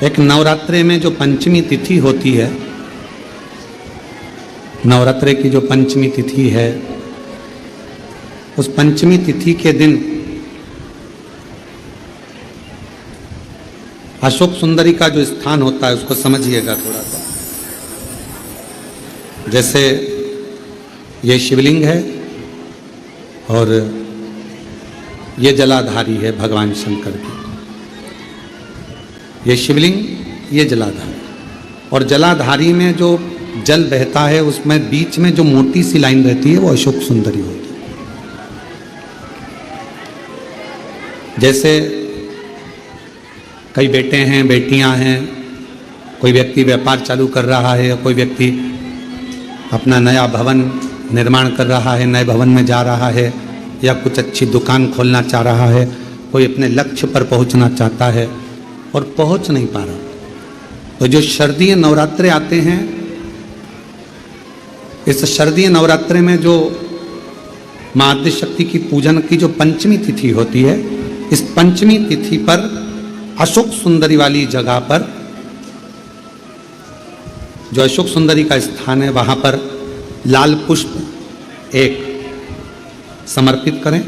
एक नवरात्रे में जो पंचमी तिथि होती है, नवरात्रे की जो पंचमी तिथि है, उस पंचमी तिथि के दिन अशोक सुंदरी का जो स्थान होता है उसको समझिएगा थोड़ा सा। जैसे ये शिवलिंग है और ये जलाधारी है भगवान शंकर की। ये शिवलिंग, ये जलाधारी, और जलाधारी में जो जल बहता है उसमें बीच में जो मोटी सी लाइन रहती है वो अशोक सुंदरी होती है। जैसे कई बेटे हैं, बेटियां हैं, कोई व्यक्ति व्यापार चालू कर रहा है, कोई व्यक्ति अपना नया भवन निर्माण कर रहा है, नए भवन में जा रहा है, या कुछ अच्छी दुकान खोलना चाह रहा है, कोई अपने लक्ष्य पर पहुंचना चाहता है और पहुंच नहीं पा रहा। तो जो शारदीय नवरात्रे आते हैं, इस शारदीय नवरात्रे में जो मां आद्यशक्ति की पूजन की जो पंचमी तिथि होती है, इस पंचमी तिथि पर अशोक सुंदरी वाली जगह पर, जो अशोक सुंदरी का स्थान है, वहां पर लाल पुष्प एक समर्पित करें।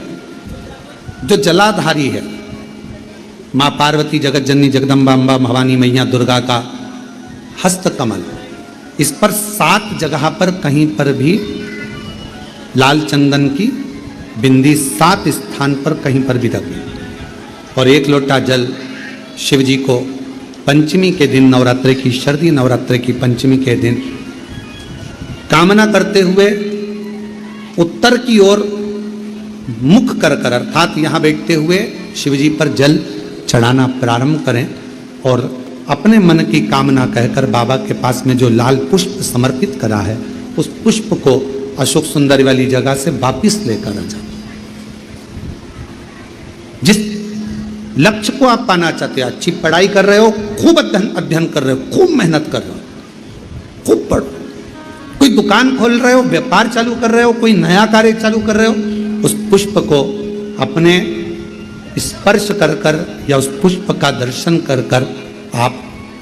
जो जलाधारी है, मां पार्वती, जगत जननी, जगदम्बा, अम्बा, भवानी मैया, दुर्गा का हस्त कमल, इस पर 7 जगह पर कहीं पर भी लाल चंदन की बिंदी 7 स्थान पर कहीं पर भी रखें, और 1 लोटा जल शिव जी को पंचमी के दिन, नवरात्रि की, शारदीय नवरात्रि की पंचमी के दिन कामना करते हुए उत्तर की ओर मुख कर कर, अर्थात यहाँ बैठते हुए शिव जी पर जल चढ़ाना प्रारंभ करें और अपने मन की कामना कहकर बाबा के पास में जो लाल पुष्प समर्पित करा है, उस पुष्प को अशोक सुंदरी वाली जगह से वापिस लेकर आ जाए। जिस लक्ष्य को आप पाना चाहते हो, अच्छी पढ़ाई कर रहे हो, खूब अध्ययन कर रहे हो, खूब मेहनत कर रहे हो, खूब पढ़ो, कोई दुकान खोल रहे हो, व्यापार चालू कर रहे हो, कोई नया कार्य चालू कर रहे हो, उस पुष्प को अपने स्पर्श कर कर या उस पुष्प का दर्शन कर कर आप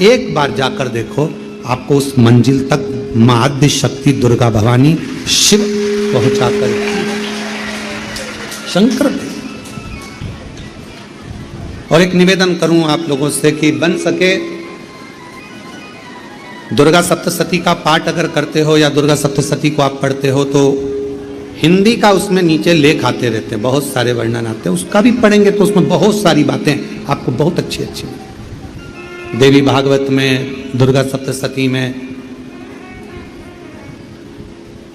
एक बार जाकर देखो, आपको उस मंजिल तक मां आद्यशक्ति दुर्गा भवानी शिव पहुंचा कर शंकर दे। और एक निवेदन करूं आप लोगों से कि बन सके दुर्गा सप्तशती का पाठ अगर करते हो या दुर्गा सप्तशती को आप पढ़ते हो तो हिंदी का उसमें नीचे लेख आते रहते हैं, बहुत सारे वर्णन आते हैं, उसका भी पढ़ेंगे तो उसमें बहुत सारी बातें आपको बहुत अच्छी अच्छी, देवी भागवत में, दुर्गा सप्तशती में,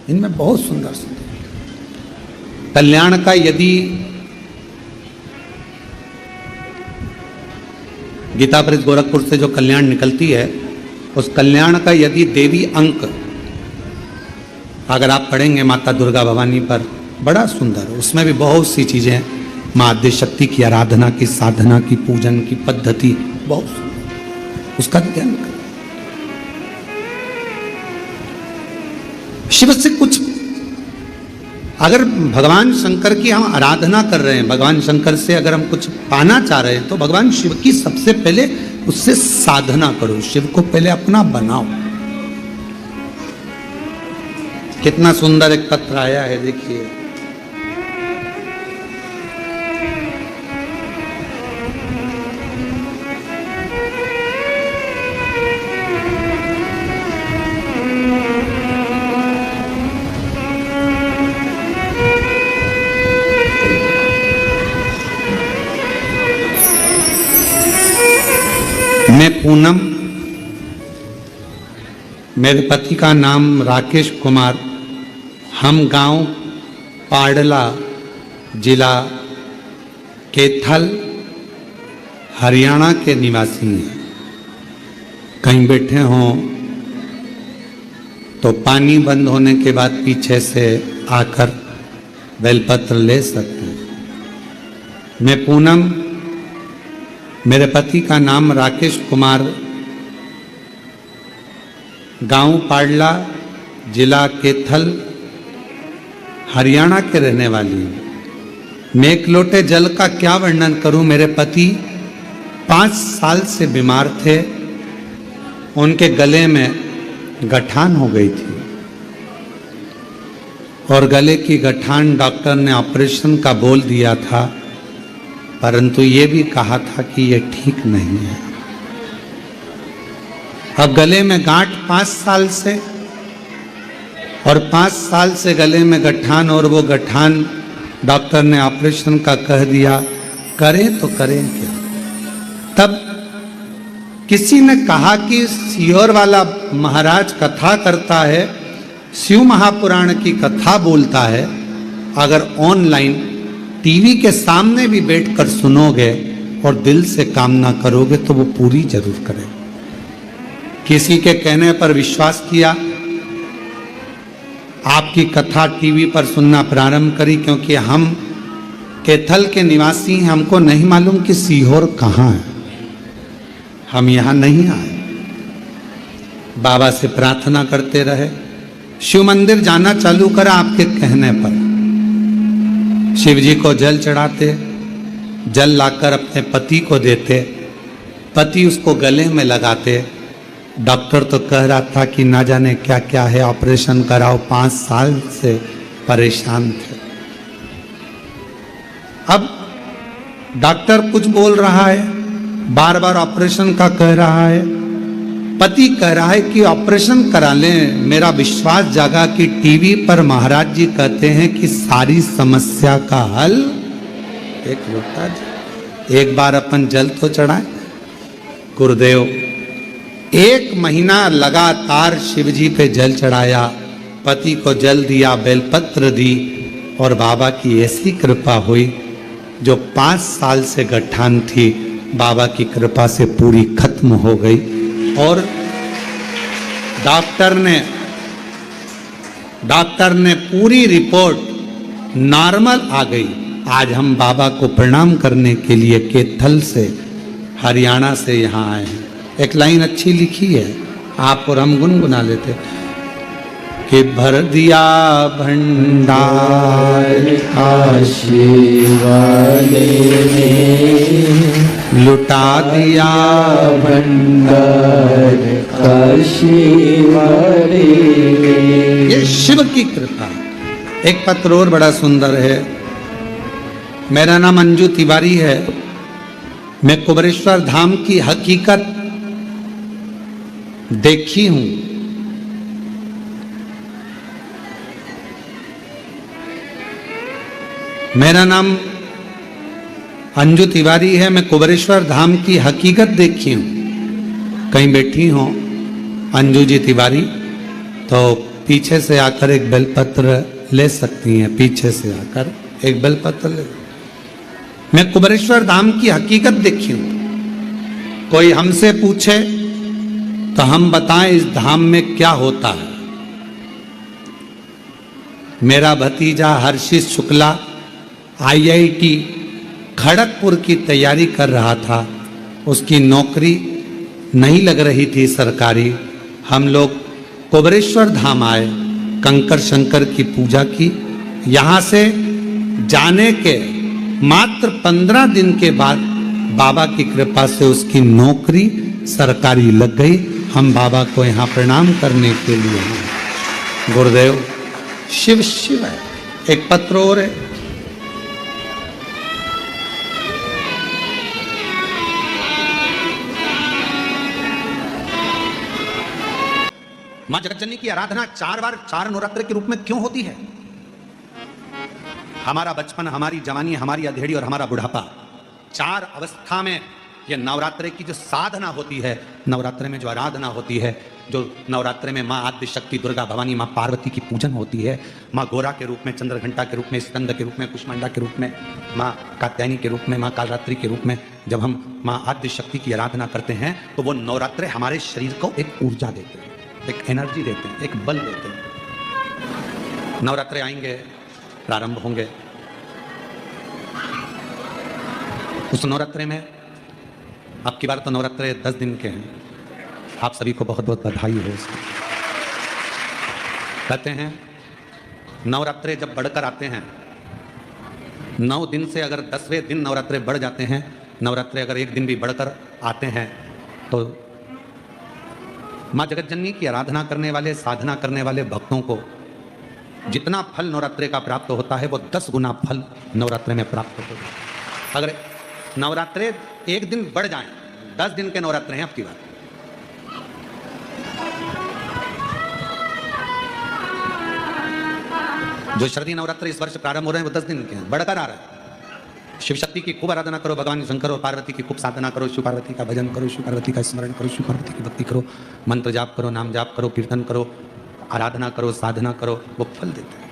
इनमें बहुत सुंदर सुंदर कल्याण का, यदि गीता प्रेस गोरखपुर से जो कल्याण निकलती है, उस कल्याण का यदि देवी अंक अगर आप पढ़ेंगे माता दुर्गा भवानी पर, बड़ा सुंदर, उसमें भी बहुत सी चीजें, मां आद्यशक्ति की आराधना की, साधना की, पूजन की पद्धति बहुत सुंदर, उसका ध्यान करें। शिव से कुछ अगर भगवान शंकर की हम आराधना कर रहे हैं, भगवान शंकर से अगर हम कुछ पाना चाह रहे हैं, तो भगवान शिव की सबसे पहले उससे साधना करो, शिव को पहले अपना बनाओ। कितना सुंदर एक पत्र आया है, देखिए, मैं पूनम, मेरे पति का नाम राकेश कुमार, हम गांव पाडला, जिला कैथल, हरियाणा के निवासी हैं। कहीं बैठे हों तो पानी बंद होने के बाद पीछे से आकर बेलपत्र ले सकते हैं। मैं पूनम, मेरे पति का नाम राकेश कुमार, गांव पाडला, जिला कैथल, हरियाणा के रहने वाली हूँ। मैं एक लोटे जल का क्या वर्णन करूं। मेरे पति 5 साल से बीमार थे, उनके गले में गठान हो गई थी और गले की गठान डॉक्टर ने ऑपरेशन का बोल दिया था, परंतु ये भी कहा था कि ये ठीक नहीं है। अब गले में गांठ 5 साल से, और 5 साल से गले में गठान, और वो गठान डॉक्टर ने ऑपरेशन का कह दिया, करें तो करें क्या। तब किसी ने कहा कि सीहोर वाला महाराज कथा करता है, शिव महापुराण की कथा बोलता है, अगर ऑनलाइन टीवी के सामने भी बैठकर सुनोगे और दिल से कामना करोगे तो वो पूरी जरूर करे। किसी के कहने पर विश्वास किया, आपकी कथा टीवी पर सुनना प्रारंभ करी, क्योंकि हम कैथल के निवासी हैं, हमको नहीं मालूम कि सीहोर कहाँ है, हम यहाँ नहीं आए। बाबा से प्रार्थना करते रहे, शिव मंदिर जाना चालू करा आपके कहने पर। शिव जी को जल चढ़ाते, जल लाकर अपने पति को देते, पति उसको गले में लगाते। डॉक्टर तो कह रहा था कि ना जाने क्या क्या है, ऑपरेशन कराओ, 5 साल से परेशान थे। अब डॉक्टर कुछ बोल रहा है, बार बार ऑपरेशन का कह रहा है, पति कह रहा है कि ऑपरेशन करा लें। मेरा विश्वास जागा कि टीवी पर महाराज जी कहते हैं कि सारी समस्या का हल एक लोटा जल। एक बार अपन जल तो चढ़ाए। गुरुदेव 1 महीना लगातार शिव जी पे जल चढ़ाया, पति को जल दिया, बेलपत्र दी, और बाबा की ऐसी कृपा हुई, जो 5 साल से गठान थी, बाबा की कृपा से पूरी खत्म हो गई। और डॉक्टर ने पूरी रिपोर्ट नॉर्मल आ गई। आज हम बाबा को प्रणाम करने के लिए कैथल से, हरियाणा से यहाँ आए हैं। एक लाइन अच्छी लिखी है, आप और हम गुनगुना लेते कि भर दिया भंडार काशी वाले ने, लुटा दिया भंडार काशी वाले ने। ये शिव की कृपा। एक पत्र और बड़ा सुंदर है। मेरा नाम अंजू तिवारी है। मैं कुबरेश्वर धाम की हकीकत देखी हूं। मेरा नाम अंजू तिवारी है। मैं कुबरेश्वर धाम की हकीकत देखी हूं। कहीं बैठी हो अंजू जी तिवारी तो पीछे से आकर एक बेलपत्र ले सकती हैं। पीछे से आकर एक बेलपत्र ले। मैं कुबरेश्वर धाम की हकीकत देखी हूं। कोई हमसे पूछे तो हम बताएं इस धाम में क्या होता है। मेरा भतीजा हर्षित शुक्ला IIT खड़गपुर की तैयारी कर रहा था। उसकी नौकरी नहीं लग रही थी सरकारी। हम लोग कुबरेश्वर धाम आए, कंकर शंकर की पूजा की। यहाँ से जाने के मात्र 15 दिन के बाद बाबा की कृपा से उसकी नौकरी सरकारी लग गई। हम बाबा को यहाँ प्रणाम करने के लिए हैं। गुरुदेव शिव शिव है। एक पत्र और है। मां जगतजननी की आराधना 4 बार 4 नवरात्र के रूप में क्यों होती है? हमारा बचपन, हमारी जवानी, हमारी अधेड़ी और हमारा बुढ़ापा, 4 अवस्था में ये नवरात्र की जो साधना होती है, नवरात्र में जो आराधना होती है, जो नवरात्र में माँ आद्य शक्ति दुर्गा भवानी माँ पार्वती की पूजन होती है, माँ गोरा के रूप में, चंद्रघंटा के रूप में, स्कंद के रूप में, कुष्मांडा के रूप में, माँ कात्यायनी के रूप में, माँ कालरात्रि के रूप में, जब हम माँ आद्य शक्ति की आराधना करते हैं तो वो नवरात्र हमारे शरीर को एक ऊर्जा देते हैं, एक एनर्जी देते हैं, एक बल देते हैं। नवरात्र आएंगे, प्रारंभ होंगे। उस नवरात्र में अब की बार तो नवरात्र 10 दिन के हैं। आप सभी को बहुत बहुत बधाई हो। कहते हैं नवरात्रे जब बढ़कर आते हैं, 9 दिन से अगर 10वें दिन नवरात्रे बढ़ जाते हैं, नवरात्रे अगर 1 दिन भी बढ़कर आते हैं तो माँ जगतजननी की आराधना करने वाले, साधना करने वाले भक्तों को जितना फल नवरात्रे का प्राप्त होता है वो 10 गुना फल नवरात्रे में प्राप्त होता है। अगर नवरात्रे एक दिन बढ़ जाएं, 10 दिन के नवरात्रे हैं आपकी बात। जो शारदीय नवरात्र इस वर्ष प्रारंभ हो रहे हैं वो 10 दिन के हैं, बढ़कर आ रहा है। शिव शक्ति की खूब आराधना करो, भगवान शंकर और पार्वती की खूब साधना करो, शिव पार्वती का भजन करो, शिव पार्वती का स्मरण करो, शिव पार्वती की भक्ति करो, मंत्र जाप करो, नाम जाप करो, कीर्तन करो, आराधना करो, साधना करो, वो फल देते हैं।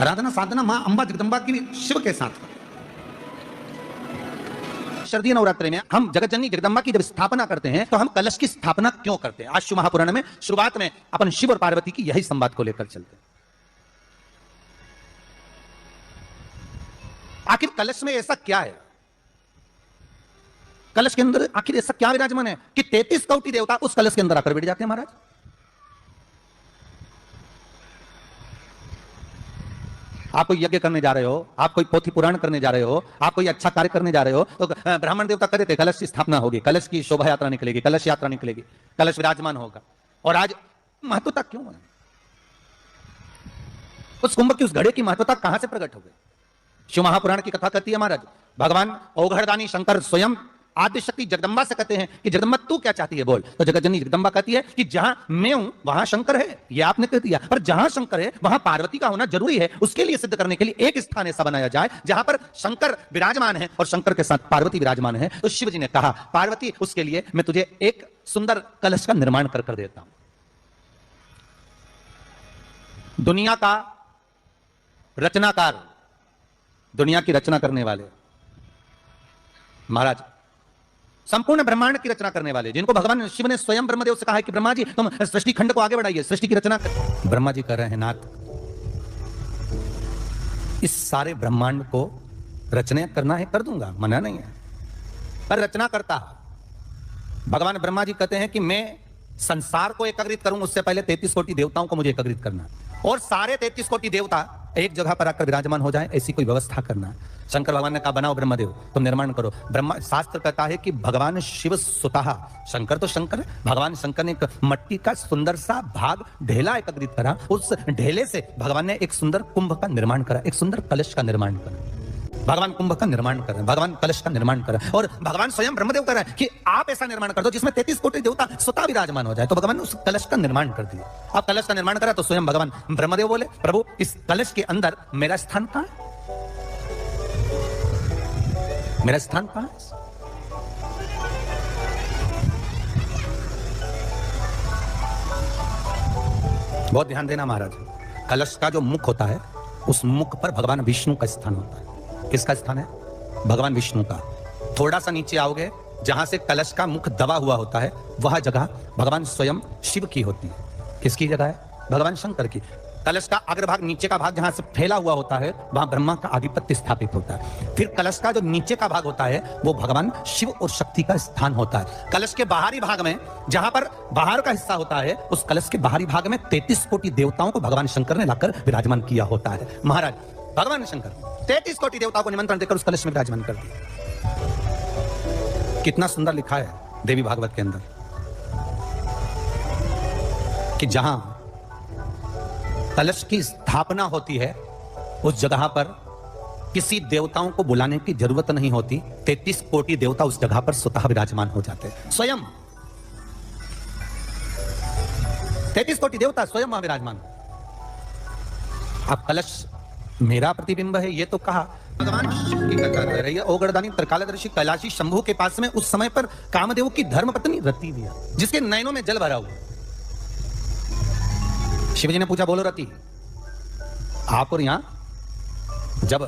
आराधना साधना मां अंबा जगदंबा की शिव के साथ करो। शारदीय नवरात्रि में हम जगतजननी जगदंबा की जब स्थापना करते हैं तो हम कलश की स्थापना क्यों करते हैं? आज शिव महापुराण में शुरुआत में अपन शिव और पार्वती की यही संवाद को लेकर चलते हैं। आखिर कलश में ऐसा क्या है? कलश के अंदर आखिर ऐसा क्या विराजमान है कि 33 कोटि देवता उस कलश के अंदर आकर बैठ जाते हैं? महाराज, आप कोई यज्ञ करने जा रहे हो, आप कोई पोथी पुराण करने जा रहे हो, आप कोई अच्छा कार्य करने जा रहे हो, तो ब्राह्मण देवता कहते थे कलश की स्थापना होगी, कलश की शोभा यात्रा निकलेगी, कलश यात्रा निकलेगी, कलश विराजमान होगा। और आज महत्वता क्यों है? उस कुंभ की, उस घड़े की महत्वता कहां से प्रकट हो गई? शिव महापुराण की कथा कहती है महाराज, भगवान औघड़दानी शंकर स्वयं आद्य शक्ति जगदंबा से कहते हैं कि जगदंबा तू क्या चाहती है बोल। तो जगतजननी जगदंबा कहती है कि जहां मैं हूं वहां शंकर है, ये आपने कह दिया, पर जहां शंकर है वहां पार्वती का होना जरूरी है। उसके लिए सिद्ध करने के लिए एक स्थान ऐसा बनाया जाए जहां पर शंकर विराजमान है और शंकर के साथ पार्वती विराजमान है। तो शिव जी ने कहा, पार्वती उसके लिए मैं तुझे एक सुंदर कलश का निर्माण कर देता हूं। दुनिया का रचनाकार, दुनिया की रचना करने वाले महाराज, संपूर्ण ब्रह्मांड की रचना करने वाले, जिनको भगवान शिव ने स्वयं ब्रह्मदेव से कहा है कि ब्रह्मा जी तुम सृष्टि खंड को आगे बढ़ाइए, सृष्टि की रचना कर। ब्रह्मा जी कर रहे हैं, नाथ इस सारे ब्रह्मांड को रचना करना है, कर दूंगा, मना नहीं है, पर रचना करता भगवान ब्रह्मा जी कहते हैं कि मैं संसार को एकत्रित करूं, उससे पहले 33 कोटि देवताओं को मुझे एकत्रित करना, और सारे 33 कोटि देवता एक जगह पर आकर विराजमान हो जाए, ऐसी कोई व्यवस्था करना। शंकर भगवान ने कहा बनाओ ब्रह्मदेव, तुम निर्माण करो। ब्रह्मा, शास्त्र कहता है कि भगवान शिव स्वतः, शंकर तो शंकर है, भगवान शंकर ने एक मट्टी का सुंदर सा भाग ढेला एकत्रित करा, उस ढेले से भगवान ने एक सुंदर कुंभ का निर्माण करा, एक सुंदर कलश का निर्माण करा। भगवान कुंभ का निर्माण कर रहे हैं, भगवान कलश का निर्माण कर रहे हैं, और भगवान स्वयं ब्रह्मदेव कर रहे हैं कि आप ऐसा निर्माण कर दो जिसमें 33 कोटि देवता स्वतः विराजमान हो जाए। तो भगवान ने उस कलश का निर्माण कर दिया। आप कलश का निर्माण करा तो स्वयं भगवान ब्रह्मदेव बोले, प्रभु इस कलश के अंदर मेरा स्थान कहां है? मेरा स्थान कहां है? बहुत ध्यान देना महाराज, कलश का जो मुख होता है उस मुख पर भगवान विष्णु का स्थान होता है। किसका स्थान है? भगवान विष्णु का। थोड़ा सा नीचे आओगे, जहां से कलश का मुख दबा हुआ होता है, वह जगह भगवान स्वयं शिव की होती है। किसकी जगह है? भगवान शंकर की। कलश का अग्रभाग, नीचे का भाग जहां से फैला हुआ होता है, वहां ब्रह्मा का आधिपत्य स्थापित होता है। फिर कलश का जो नीचे का भाग होता है वो भगवान शिव और शक्ति का स्थान होता है। कलश के बाहरी भाग में, जहां पर बाहर का हिस्सा होता है, उस कलश के बाहरी भाग में 33 कोटि देवताओं को भगवान शंकर ने लाकर विराजमान किया होता है। महाराज भगवान शंकर 33 कोटि देवताओं को निमंत्रण देकर उस कलश में विराजमान कर दिया। कितना सुंदर लिखा है देवी भागवत के अंदर कि जहां कलश की स्थापना होती है उस जगह पर किसी देवताओं को बुलाने की जरूरत नहीं होती। 33 कोटि देवता उस जगह पर स्वतः विराजमान हो जाते हैं। स्वयं 33 कोटि देवता स्वयं वहां विराजमान। अब कलश मेरा प्रतिबिंब है, ये तो कहा। भगवान शिव की कथा कर रही है। औघड़दानी त्रिकालदर्शी कैलाशी शंभू के पास में उस समय पर कामदेव की धर्मपत्नी रति भी है, जिसके नयनों में जल भरा हुआ। शिवजी ने पूछा, बोलो रति, आप और यहां जब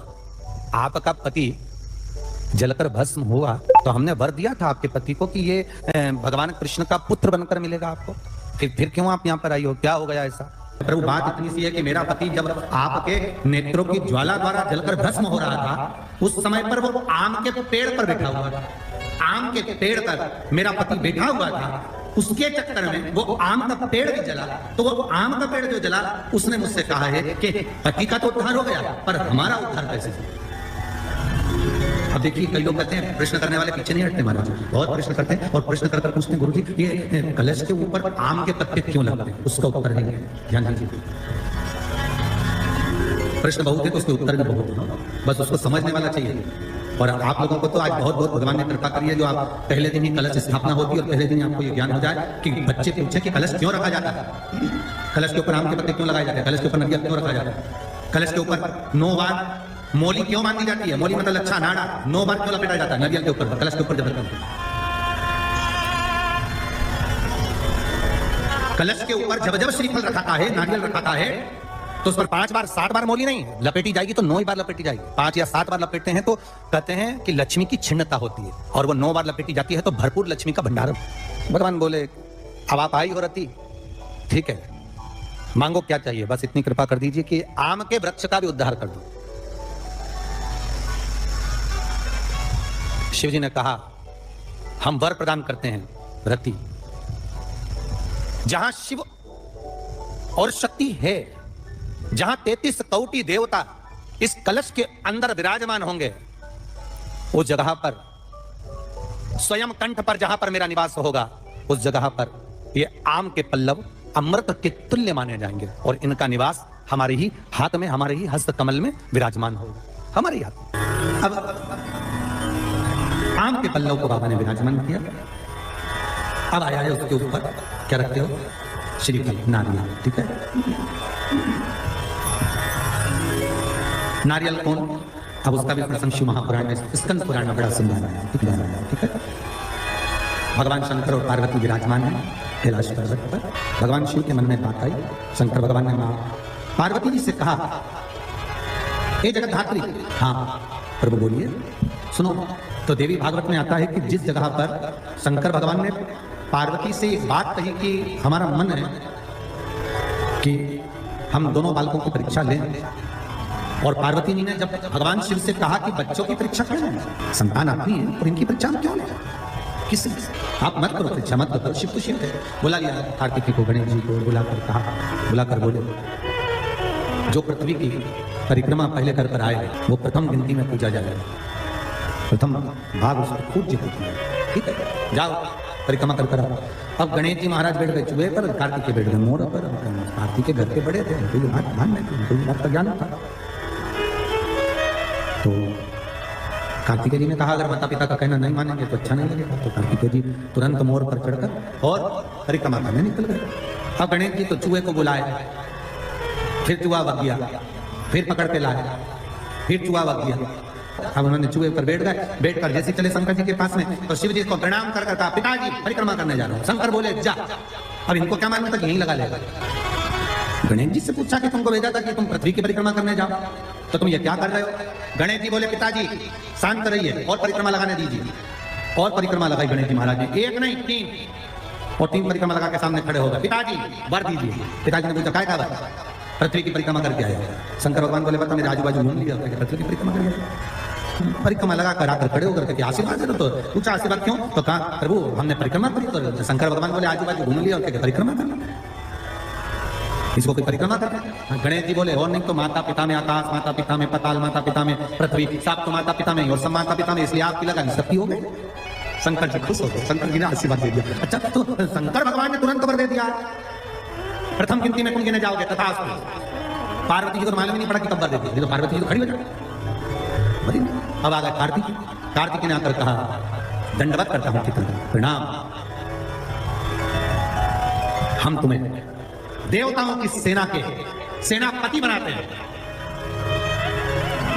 आपका पति जलकर भस्म हुआ तो हमने वर दिया था आपके पति को कि ये भगवान कृष्ण का पुत्र बनकर मिलेगा आपको, फिर क्यों आप यहां पर आई हो? क्या हो गया ऐसा? प्रभु बात इतनी सी है कि मेरा पति जब आपके नेत्रों की ज्वाला द्वारा जलकर भस्म हो रहा था, उस समय पर वो आम के पेड़ पर बैठा हुआ था। आम के पेड़ पर मेरा पति बैठा हुआ था, उसके चक्कर में वो आम का पेड़ भी जला। तो वो आम का पेड़ जो जला, उसने मुझसे कहा है कि पति का तो उद्धार हो गया, पर हमारा उद्धार कैसे? अब देखिए कई लोग कहते हैं प्रश्न करने वाले पीछे नहीं हटते महाराज, बहुत प्रश्न करते हैं और प्रश्न कर पूछते हैं गुरुजी ये कलश के ऊपर आम के पत्ते क्यों लगते हैं, उसका उत्तर नहीं है। ध्यान दीजिए, प्रश्न बहुत है तो उसके उत्तर भी बहुत है, बस उसको समझने वाला चाहिए। और आप लोगों को तो आज बहुत बहुत भगवान ने कृपा करी है जो आप पहले दिन ही कलश स्थापना होती है और पहले दिन आपको ये ज्ञान हो जाए कि बच्चे पूछे कि कलश क्यों रखा जाता है, कलश के ऊपर आम के पत्ते क्यों लगाए जाते हैं, कलश के ऊपर नरियल क्यों रखा जाता है, कलश के ऊपर 9 बार मोली क्यों बांधी जाती है, मोली मतलब अच्छा नाड़ा 9 बार क्यों लपेटा जाता है नरियल के ऊपर, कलश के ऊपर जब कलश के ऊपर जब जब श्रीफल रखाता है, नारियल रखाता है तो उस पर 5 बार 7 बार मोली नहीं लपेटी जाएगी, तो 9 ही बार लपेटी जाएगी। 5 या 7 बार लपेटते हैं तो कहते हैं कि लक्ष्मी की छिन्नता होती है, और वो 9 बार लपेटी जाती है तो भरपूर लक्ष्मी का भंडार। भगवान बोले अब आप आई हो रती, ठीक है मांगो क्या चाहिए, बस इतनी कृपा कर दीजिए कि आम के वृक्ष का भी उद्धार कर दो। शिव जी ने कहा हम वर प्रदान करते हैं रति, जहां शिव और शक्ति है, जहां 33 कोटि देवता इस कलश के अंदर विराजमान होंगे, उस जगह पर स्वयं कंठ पर जहां पर मेरा निवास होगा, उस जगह पर ये आम के पल्लव अमृत के तुल्य माने जाएंगे और इनका निवास हमारे ही हाथ में, हमारे ही हस्त कमल में विराजमान होगा, हमारे ही हाथ में। अब आम के पल्लव को बाबा ने विराजमान किया। अब आया है उसके ऊपर क्या रखते हो, श्रीफल नारियल, ठीक है। नारियल कौन, अब उसका भी प्रसंग शिव महापुराण में, स्कंद पुराण में बड़ा सुंदर है, ठीक है। भगवान शंकर और पार्वती विराजमान है कैलाश पर्वत पर। भगवान शिव के मन में बात आई, शंकर भगवान ने मां पार्वती जी से कहा हे जगतधात्री, हाँ प्रभु बोलिए सुनो। तो देवी भागवत में आता है कि जिस जगह पर शंकर भगवान ने पार्वती से एक बात कही कि हमारा मन है कि हम दोनों बालकों की परीक्षा लें, और पार्वती जी ने जब भगवान शिव से कहा कि बच्चों की परीक्षा करें, संतान आपकी है और इनकी परीक्षा हम क्यों लें, किस आप मत करो परीक्षा, मत करो। शिव तो शिव थे, बुला लिया कार्तिकेय को, गणेश जी को बुलाकर कहा, बुलाकर बोले जो पृथ्वी की परिक्रमा पहले कर कर आए वो प्रथम गिनती में पूजा जाएगा, प्रथम भाग उसको पूज्य होती है, ठीक है, जाओ परिक्रमा कर कर। अब गणेश जी महाराज बैठ गए चूहे पर, कार्तिकेय बैठ गए मोर पर। कार्तिकेय घर के बड़े थे, उनको ये बात ध्यान नहीं, उनको ये बात का ज्ञान था। तो कार्तिकेय जी ने कहा अगर माता पिता का कहना नहीं मानेंगे तो अच्छा नहीं लगेगा, तो कार्तिकेय जी तुरंत मोर पर चढ़कर और परिक्रमा करने निकल गए। अब गणेश जी तो चूहे को बुलाए, फिर चूहा वग गया, फिर पकड़ के लाए, फिर चूहा वग गया। अब उन्होंने चूहे पर बैठ गए, बैठकर जैसे चले शंकर जी के पास में, तो शिव जी को प्रणाम कर कहा पिताजी परिक्रमा करने जा रहा हूं। शंकर बोले जा, अब इनको क्या मालूम था कि यहीं लगा लेगा। गणेश जी से पूछा कि तुमको भेजा था कि तुम पृथ्वी की परिक्रमा करने जाओ, तो तुम ये क्या कर रहे हो। गणेश जी बोले पिताजी शांत रहिए और परिक्रमा लगाने दीजिए। और परिक्रमा लगाई गणेश जी महाराज ने, एक नहीं 3, और 3 परिक्रमा लगा के सामने खड़े हो गए। पिताजी वर दीजिए। पिताजी ने पूछा काय का वर, पृथ्वी की परिक्रमा करके आए। शंकर भगवान बोले बता मेरे आजू बाजू घूम लिया, पृथ्वी की परिक्रमा कर परिक्रमा लगा कर आकर खड़े होकर के आशीर्वाद दे। तो पूछा आशीर्वाद क्यों, तो कहा प्रभु हमने परिक्रमा करी। तो शंकर भगवान बोले आजू बाजू घूम लिया और परिक्रमा करना, इसको कोई परिक्रमा करना। गणेश जी बोले और नहीं तो माता पिता में आकाश, माता पिता में पताल, माता पिता में पृथ्वी, सब तो माता पिता में और सब माता पिता में, इसलिए आपकी लगा सबकी हो गई। शंकर जी खुश हो गए, शंकर जी ने आशीर्वाद दे दिया। अच्छा तो शंकर भगवान ने तुरंत खबर दे दिया प्रथम गिनती में तुम गिने जाओगे तथास्तु। पार्वती जी को मालूम नहीं पड़ा कि कब वर दे दी, तो पार्वती जी तो खड़ी हो जाए। अब आ गए कार्तिक ने आकर कहा दंडवत करता हूं पिता, प्रणाम, हम तुम्हें देवताओं की सेना के सेनापति बनाते हैं।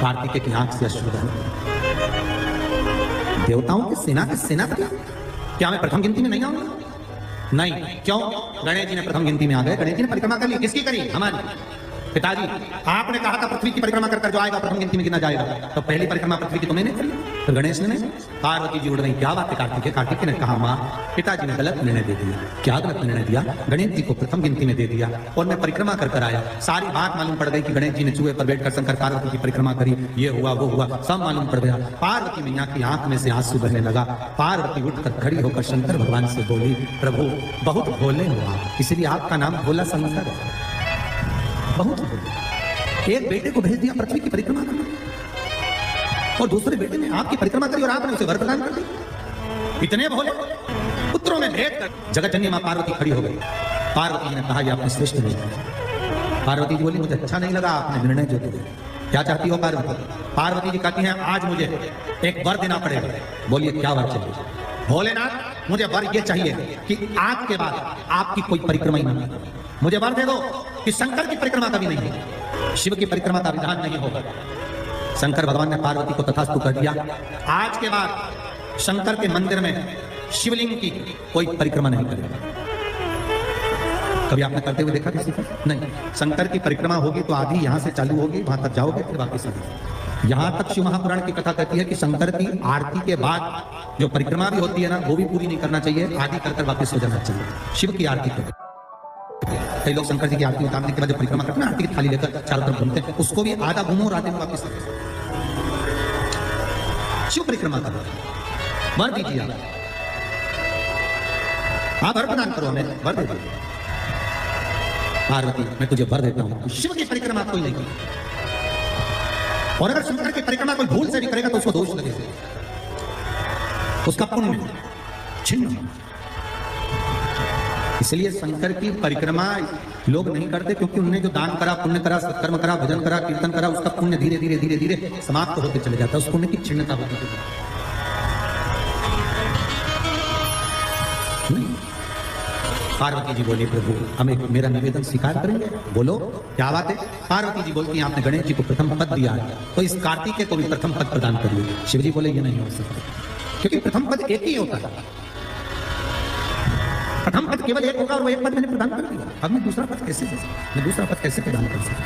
कार्तिकेय की आंख से अश्रु बहे। देवताओं की सेना के सेनापति, क्या मैं प्रथम गिनती में नहीं आऊंगा? नहीं, क्यों? गणेश जी ने प्रथम गिनती में आ गए। गणेश जी ने परिक्रमा कर ली, किसकी करी? हमारी। पिताजी आपने कहा था पृथ्वी की परिक्रमा कर जो आएगा प्रथम गिनती में गिना जाएगा, तो पहली परिक्रमा पृथ्वी की तुमने नहीं करी, तो गणेश ने नहीं। पार्वती जी उड़ रही, क्या बात है कार्तिकेय? कार्तिकेय ने कहा मां पिताजी ने गलत निर्णय दे दिया। क्या गलत निर्णय दिया? गणेश जी को प्रथम गिनती में दे दिया और मैं परिक्रमा कर कर आया। सारी बात मालूम पड़ गई कि गणेश जी ने चूहे पर बैठकर शंकर पार्वती की परिक्रमा करी, ये हुआ वो हुआ, सब मालूम पड़ गया। पार्वती मैया की आंख में से आंसू बहने लगा। पार्वती उठकर खड़ी होकर शंकर भगवान से बोली प्रभु बहुत भोले हो आप, इसलिए आपका नाम भोला शंकर है। बहुत भोले, एक बेटे को भेज दिया पृथ्वी की परिक्रमा करने और दूसरे बेटे ने आपकी परिक्रमा करी और आपने उसे वर प्रदान कर दी। इतने भोले पुत्रों में भेद कर जगत जननी मां पार्वती खड़ी हो गई। पार्वती जी ने कहा, यह आपने श्रेष्ठ नहीं किया। पार्वती जी बोली, मुझे अच्छा नहीं लगा आपने निर्णय जो दिया। क्या चाहती हो पार्वती? पार्वती जी कहती हैं, आज मुझे एक वर देना पड़ेगा। बोलिए क्या वर चाहिए? भोलेनाथ, मुझे वर ये चाहिए कि आज के बाद आपकी कोई परिक्रमा ही नहीं होगी। मुझे वर दे दो कि शंकर की परिक्रमा कभी नहीं होगी, शिव की परिक्रमा का विधान नहीं होगा। शंकर भगवान ने पार्वती को तथास्तु कर दिया। आज के बाद शंकर के मंदिर में शिवलिंग की कोई परिक्रमा नहीं करेगा। कभी आपने करते हुए देखा किसी को? नहीं। शंकर की परिक्रमा होगी तो आधी यहां से चालू होगी, वहां तक जाओगे, फिर वापस आगे। यहां तक शिव महापुराण की कथा कहती है कि शंकर की आरती के बाद जो परिक्रमा भी होती है ना, वो भी पूरी नहीं करना चाहिए, आधी कर वापस हो जाना चाहिए। शिव की आरती कर, कई लोग शंकर जी की आरती उतारने के बाद जो परिक्रमा करते हैं ना, आरती की थाली लेकर चारों तरफ घूमते हैं, उसको भी आधा घूमो और आधे में वापस शिव परिक्रमा करो। वर दीजिए आप वर प्रदान करो, हमें वर दे दो। पार्वती, मैं तुझे वर देता हूं, शिव की परिक्रमा कोई नहीं करेगा। और अगर शंकर की परिक्रमा कोई भूल से भी करेगा तो उसको दोष लगेगा, उसका पुण्य छिन्न। इसलिए शंकर की परिक्रमा लोग नहीं करते, क्योंकि उन्होंने जो दान करा, पुण्य करा, सत्कर्म करा, भजन करा, कीर्तन करा, उसका पुण्य धीरे धीरे धीरे धीरे समाप्त होते चले जाता है, उस पुण्य की क्षीणता होती चली जाती है। पार्वती जी बोली, प्रभु हमें मेरा निवेदन स्वीकार करेंगे? बोलो क्या बात है? पार्वती जी बोलती हैं, आपने गणेश जी को प्रथम पद दिया है, तो इस कार्तिकेय को भी प्रथम पद प्रदान करिए। शिव जी बोले, ये नहीं हो सकता, क्योंकि प्रथम पद एक ही होता है। प्रथम पद केवल एक होगा और वो एक पद मैंने प्रदान कर दिया। अब मैं दूसरा पद कैसे प्रदान कर सकता?